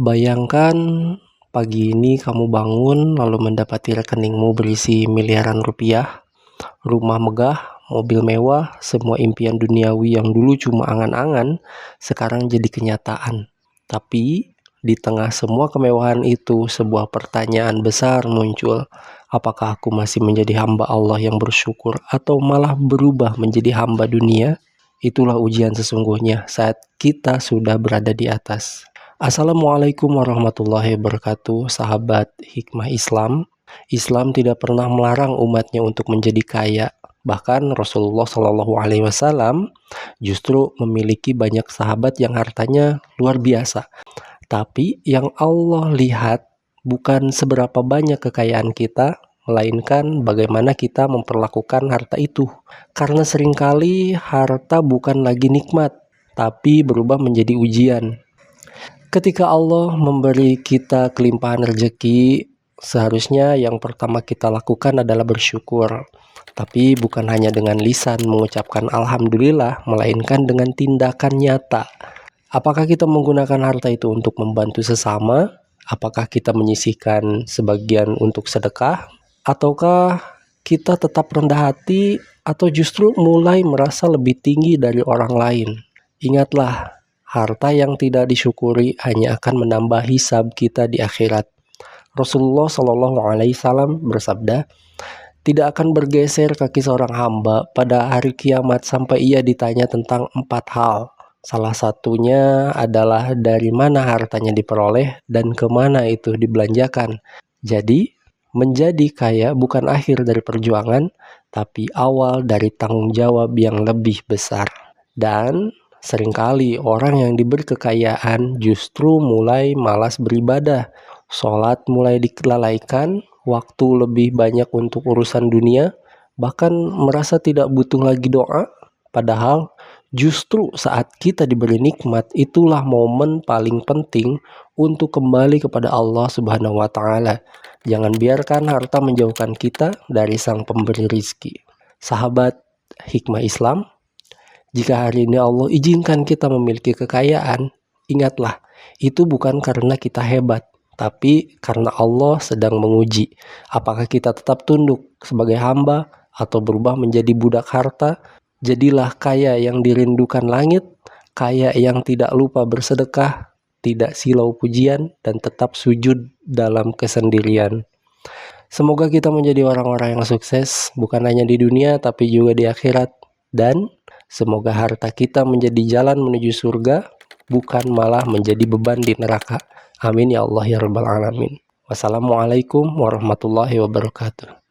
Bayangkan pagi ini kamu bangun lalu mendapati rekeningmu berisi miliaran rupiah, rumah megah, mobil mewah, semua impian duniawi yang dulu cuma angan-angan sekarang jadi kenyataan. Tapi di tengah semua kemewahan itu sebuah pertanyaan besar muncul. Apakah aku masih menjadi hamba Allah yang bersyukur atau malah berubah menjadi hamba dunia? Itulah ujian sesungguhnya saat kita sudah berada di atas. Assalamualaikum warahmatullahi wabarakatuh, sahabat hikmah Islam. Islam tidak pernah melarang umatnya untuk menjadi kaya. Bahkan Rasulullah Shallallahu Alaihi Wasallam justru memiliki banyak sahabat yang hartanya luar biasa. Tapi yang Allah lihat bukan seberapa banyak kekayaan kita, melainkan bagaimana kita memperlakukan harta itu. Karena seringkali harta bukan lagi nikmat, tapi berubah menjadi ujian. Ketika Allah memberi kita kelimpahan rezeki, seharusnya yang pertama kita lakukan adalah bersyukur. Tapi bukan hanya dengan lisan mengucapkan alhamdulillah, melainkan dengan tindakan nyata. Apakah kita menggunakan harta itu untuk membantu sesama? Apakah kita menyisihkan sebagian untuk sedekah? Ataukah kita tetap rendah hati atau justru mulai merasa lebih tinggi dari orang lain? Ingatlah, harta yang tidak disyukuri hanya akan menambah hisab kita di akhirat. Rasulullah Shallallahu Alaihi Wasallam bersabda, tidak akan bergeser kaki seorang hamba pada hari kiamat sampai ia ditanya tentang 4 hal. Salah satunya adalah dari mana hartanya diperoleh dan kemana itu dibelanjakan. Jadi, menjadi kaya bukan akhir dari perjuangan, tapi awal dari tanggung jawab yang lebih besar. Dan seringkali orang yang diberi kekayaan justru mulai malas beribadah. Sholat mulai dilalaikan, waktu lebih banyak untuk urusan dunia, bahkan merasa tidak butuh lagi doa. Padahal justru saat kita diberi nikmat, itulah momen paling penting untuk kembali kepada Allah Subhanahu wa Ta'ala. Jangan biarkan harta menjauhkan kita dari Sang Pemberi rizki. Sahabat hikmah Islam, jika hari ini Allah izinkan kita memiliki kekayaan, ingatlah, itu bukan karena kita hebat, tapi karena Allah sedang menguji. Apakah kita tetap tunduk sebagai hamba atau berubah menjadi budak harta? Jadilah kaya yang dirindukan langit, kaya yang tidak lupa bersedekah, tidak silau pujian, dan tetap sujud dalam kesendirian. Semoga kita menjadi orang-orang yang sukses, bukan hanya di dunia tapi juga di akhirat. Dan semoga harta kita menjadi jalan menuju surga, bukan malah menjadi beban di neraka. Amin ya Allah ya Rabbal Alamin. Wassalamualaikum warahmatullahi wabarakatuh.